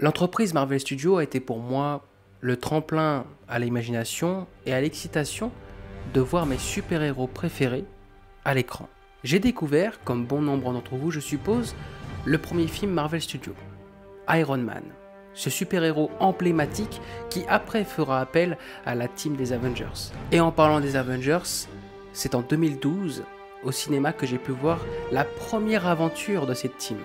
L'entreprise Marvel Studios a été pour moi le tremplin à l'imagination et à l'excitation de voir mes super-héros préférés à l'écran. J'ai découvert, comme bon nombre d'entre vous je suppose, le premier film Marvel Studios, Iron Man, ce super-héros emblématique qui après fera appel à la team des Avengers. Et en parlant des Avengers, c'est en 2012 au cinéma que j'ai pu voir la première aventure de cette team.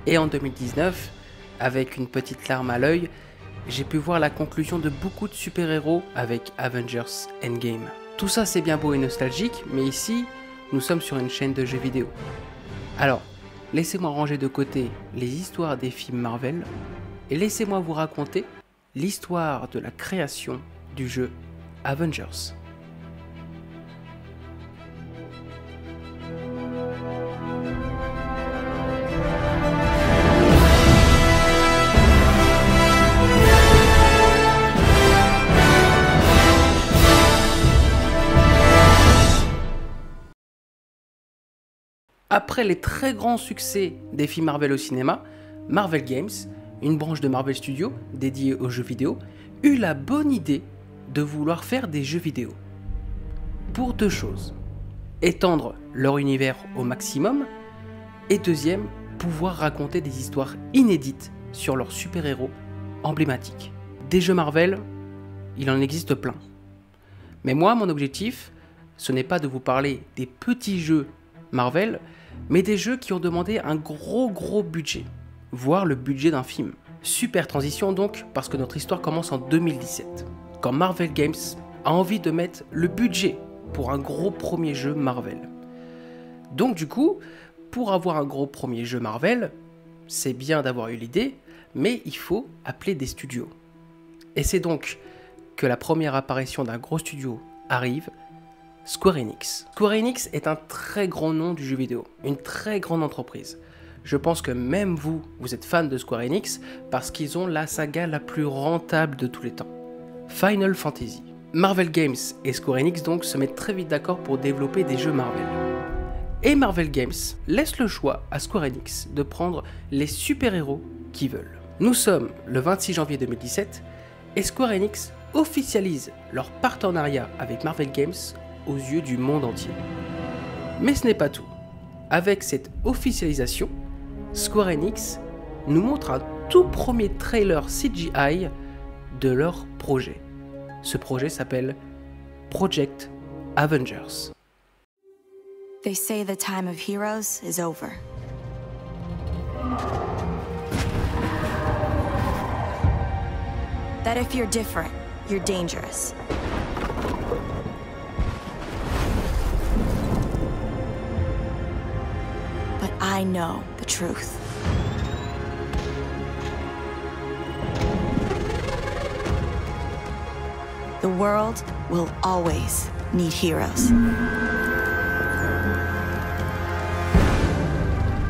Et en 2019, avec une petite larme à l'œil, j'ai pu voir la conclusion de beaucoup de super-héros avec Avengers Endgame. Tout ça c'est bien beau et nostalgique, mais ici, nous sommes sur une chaîne de jeux vidéo. Alors, laissez-moi ranger de côté les histoires des films Marvel, et laissez-moi vous raconter l'histoire de la création du jeu Avengers. Après les très grands succès des films Marvel au cinéma, Marvel Games, une branche de Marvel Studios dédiée aux jeux vidéo, eut la bonne idée de vouloir faire des jeux vidéo. Pour deux choses, étendre leur univers au maximum, et deuxième, pouvoir raconter des histoires inédites sur leurs super-héros emblématiques. Des jeux Marvel, il en existe plein. Mais moi, mon objectif, ce n'est pas de vous parler des petits jeux Marvel, mais des jeux qui ont demandé un gros budget, voire le budget d'un film. Super transition donc, parce que notre histoire commence en 2017, quand Marvel Games a envie de mettre le budget pour un gros premier jeu Marvel. Donc du coup, pour avoir un gros premier jeu Marvel, c'est bien d'avoir eu l'idée, mais il faut appeler des studios. Et c'est donc que la première apparition d'un gros studio arrive, Square Enix. Square Enix est un très grand nom du jeu vidéo, une très grande entreprise. Je pense que même vous êtes fan de Square Enix parce qu'ils ont la saga la plus rentable de tous les temps, Final Fantasy. Marvel Games et Square Enix donc se mettent très vite d'accord pour développer des jeux Marvel. Et Marvel Games laisse le choix à Square Enix de prendre les super-héros qu'ils veulent. Nous sommes le 26 janvier 2017 et Square Enix officialise leur partenariat avec Marvel Games aux yeux du monde entier. Mais ce n'est pas tout. Avec cette officialisation, Square Enix nous montre un tout premier trailer CGI de leur projet. Ce projet s'appelle Project Avengers. They say the time of heroes is over. That if you're different, you're dangerous. But I know the truth. The world will always need heroes.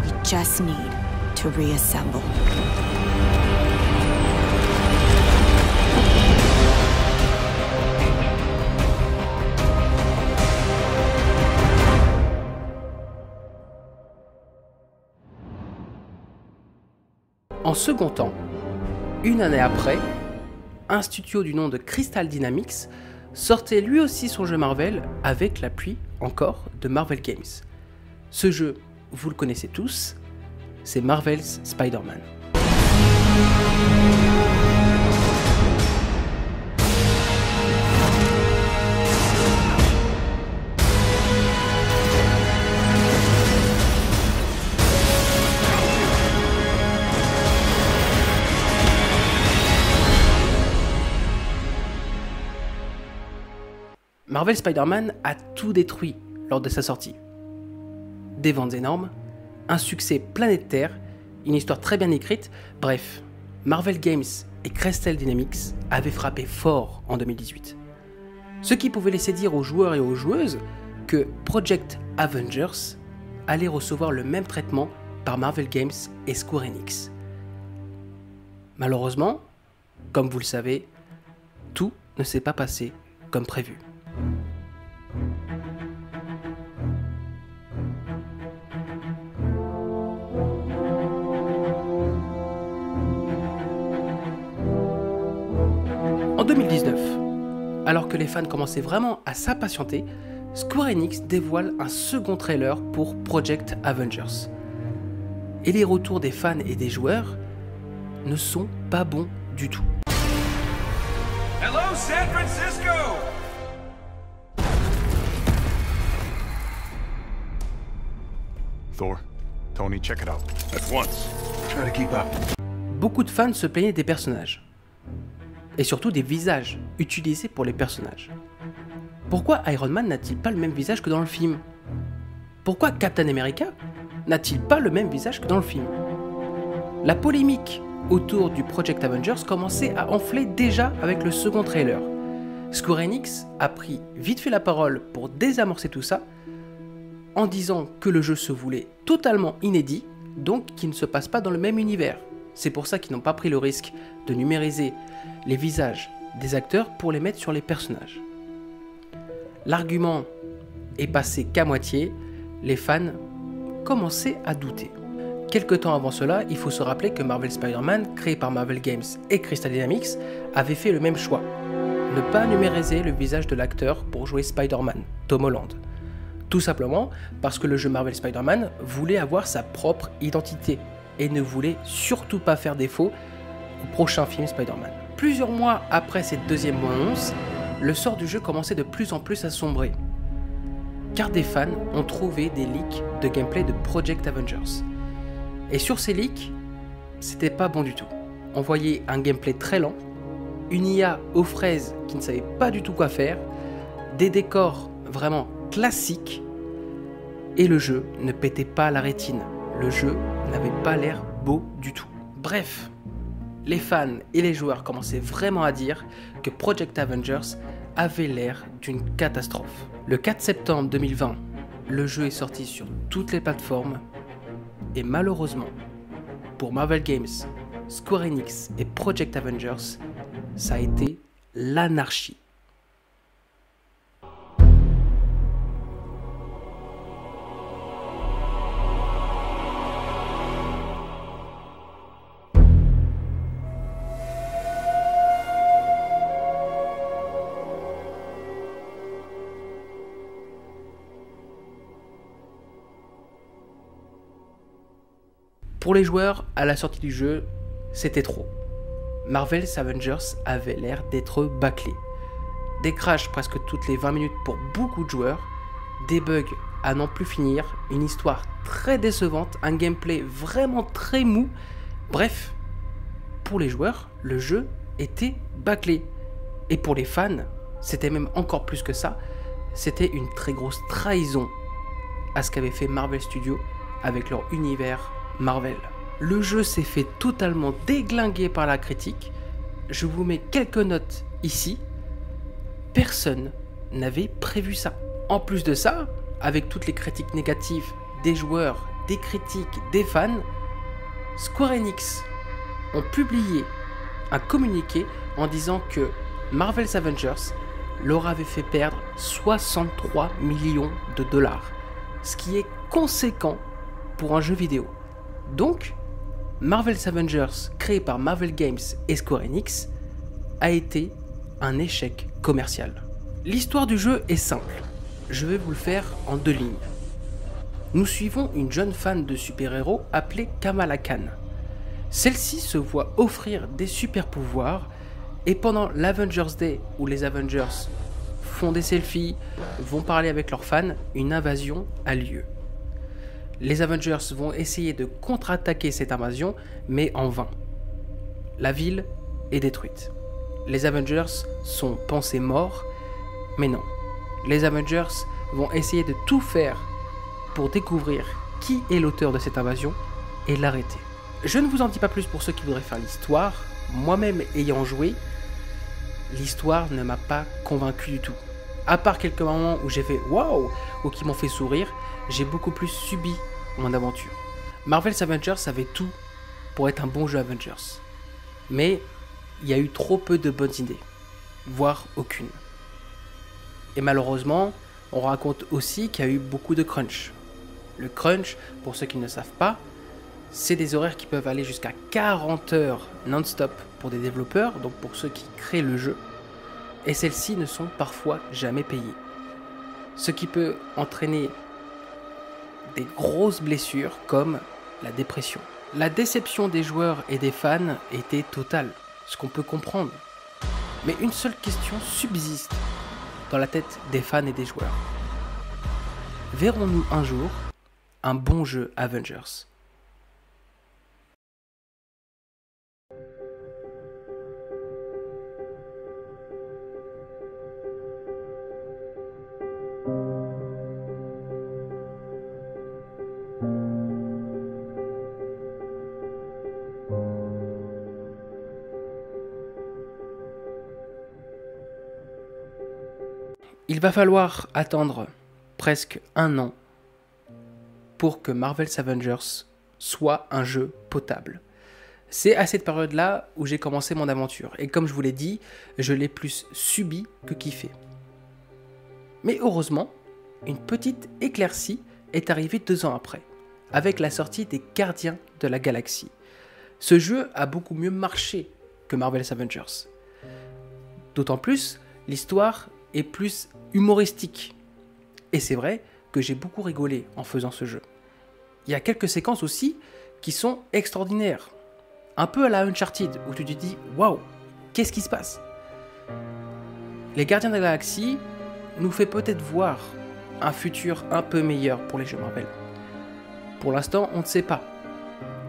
We just need to reassemble. En second temps, une année après, un studio du nom de Crystal Dynamics sortait lui aussi son jeu Marvel avec l'appui encore de Marvel Games. Ce jeu, vous le connaissez tous, c'est Marvel's Spider-Man. Marvel Spider-Man a tout détruit lors de sa sortie. Des ventes énormes, un succès planétaire, une histoire très bien écrite, bref, Marvel Games et Crystal Dynamics avaient frappé fort en 2018. Ce qui pouvait laisser dire aux joueurs et aux joueuses que Project Avengers allait recevoir le même traitement par Marvel Games et Square Enix. Malheureusement, comme vous le savez, tout ne s'est pas passé comme prévu. En 2019, alors que les fans commençaient vraiment à s'impatienter, Square Enix dévoile un second trailer pour Project Avengers. Et les retours des fans et des joueurs ne sont pas bons du tout. Hello, San Francisco! Thor, Tony, check it out. At once. Try to keep up. Beaucoup de fans se plaignaient des personnages. Et surtout des visages utilisés pour les personnages. Pourquoi Iron Man n'a-t-il pas le même visage que dans le film? Pourquoi Captain America n'a-t-il pas le même visage que dans le film? La polémique autour du Project Avengers commençait à enfler déjà avec le second trailer. Square Enix a pris vite fait la parole pour désamorcer tout ça, en disant que le jeu se voulait totalement inédit, donc qu'il ne se passe pas dans le même univers. C'est pour ça qu'ils n'ont pas pris le risque de numériser les visages des acteurs pour les mettre sur les personnages. L'argument est passé qu'à moitié, les fans commençaient à douter. Quelque temps avant cela, il faut se rappeler que Marvel Spider-Man, créé par Marvel Games et Crystal Dynamics, avait fait le même choix. Ne pas numériser le visage de l'acteur pour jouer Spider-Man, Tom Holland. Tout simplement parce que le jeu Marvel Spider-Man voulait avoir sa propre identité et ne voulait surtout pas faire défaut au prochain film Spider-Man. Plusieurs mois après cette deuxième annonce, le sort du jeu commençait de plus en plus à sombrer. Car des fans ont trouvé des leaks de gameplay de Project Avengers. Et sur ces leaks, c'était pas bon du tout. On voyait un gameplay très lent, une IA aux fraises qui ne savait pas du tout quoi faire, des décors vraiment classiques, et le jeu ne pétait pas la rétine. Le jeu n'avait pas l'air beau du tout. Bref, les fans et les joueurs commençaient vraiment à dire que Project Avengers avait l'air d'une catastrophe. Le 4 septembre 2020, le jeu est sorti sur toutes les plateformes et malheureusement, pour Marvel Games, Square Enix et Project Avengers, ça a été l'anarchie. Pour les joueurs, à la sortie du jeu, c'était trop. Marvel's Avengers avait l'air d'être bâclé. Des crashs presque toutes les 20 minutes pour beaucoup de joueurs, des bugs à n'en plus finir, une histoire très décevante, un gameplay vraiment très mou. Bref, pour les joueurs, le jeu était bâclé. Et pour les fans, c'était même encore plus que ça, c'était une très grosse trahison à ce qu'avait fait Marvel Studios avec leur univers Marvel. Le jeu s'est fait totalement déglinguer par la critique. Je vous mets quelques notes ici. Personne n'avait prévu ça. En plus de ça, avec toutes les critiques négatives des joueurs, des critiques, des fans, Square Enix ont publié un communiqué en disant que Marvel's Avengers leur avait fait perdre 63 millions de dollars, ce qui est conséquent pour un jeu vidéo. Donc, Marvel's Avengers, créé par Marvel Games et Square Enix, a été un échec commercial. L'histoire du jeu est simple, je vais vous le faire en 2 lignes. Nous suivons une jeune fan de super-héros appelée Kamala Khan. Celle-ci se voit offrir des super-pouvoirs et pendant l'Avengers Day où les Avengers font des selfies, vont parler avec leurs fans, une invasion a lieu. Les Avengers vont essayer de contre-attaquer cette invasion, mais en vain. La ville est détruite. Les Avengers sont pensés morts, mais non. Les Avengers vont essayer de tout faire pour découvrir qui est l'auteur de cette invasion et l'arrêter. Je ne vous en dis pas plus pour ceux qui voudraient faire l'histoire. Moi-même ayant joué, l'histoire ne m'a pas convaincu du tout. À part quelques moments où j'ai fait waouh ou qui m'ont fait sourire, j'ai beaucoup plus subi mon aventure. Marvel's Avengers avait tout pour être un bon jeu Avengers. Mais il y a eu trop peu de bonnes idées, voire aucune. Et malheureusement, on raconte aussi qu'il y a eu beaucoup de crunch. Le crunch, pour ceux qui ne savent pas, c'est des horaires qui peuvent aller jusqu'à 40 heures non-stop pour des développeurs, donc pour ceux qui créent le jeu. et celles-ci ne sont parfois jamais payées. Ce qui peut entraîner des grosses blessures comme la dépression. La déception des joueurs et des fans était totale, ce qu'on peut comprendre. Mais une seule question subsiste dans la tête des fans et des joueurs. Verrons-nous un jour un bon jeu Avengers ? Il va falloir attendre presque 1 an pour que Marvel's Avengers soit un jeu potable. C'est à cette période-là où j'ai commencé mon aventure, et comme je vous l'ai dit, je l'ai plus subi que kiffé. Mais heureusement, une petite éclaircie est arrivée 2 ans après, avec la sortie des Gardiens de la Galaxie. Ce jeu a beaucoup mieux marché que Marvel's Avengers. D'autant plus, l'histoire est plus humoristique. Et c'est vrai que j'ai beaucoup rigolé en faisant ce jeu. Il y a quelques séquences aussi qui sont extraordinaires. Un peu à la Uncharted, où tu te dis « Waouh, qu'est-ce qui se passe ?» Les Gardiens de la Galaxie nous fait peut-être voir un futur un peu meilleur pour les jeux Marvel. Pour l'instant, on ne sait pas.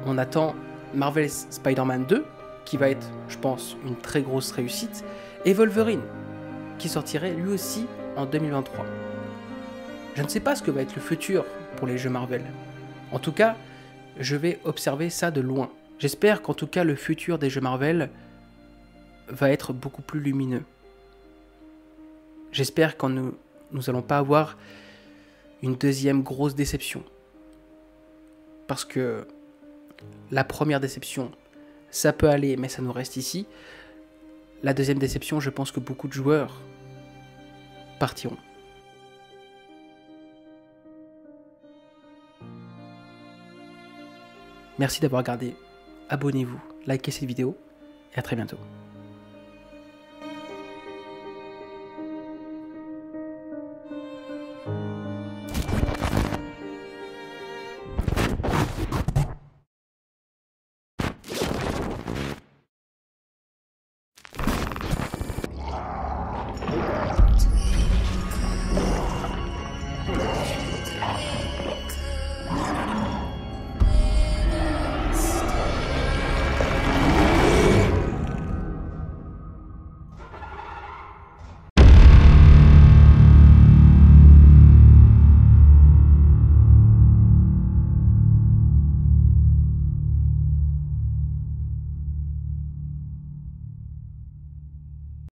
On attend Marvel's Spider-Man 2, qui va être, je pense, une très grosse réussite, et Wolverine, qui sortirait lui aussi en 2023. Je ne sais pas ce que va être le futur pour les jeux Marvel. En tout cas, je vais observer ça de loin. J'espère qu'en tout cas le futur des jeux Marvel va être beaucoup plus lumineux. J'espère que nous n'allons pas avoir une deuxième grosse déception. Parce que la première déception, ça peut aller, mais ça nous reste ici. La deuxième déception, je pense que beaucoup de joueurs partiront. Merci d'avoir regardé. Abonnez-vous, likez cette vidéo et à très bientôt.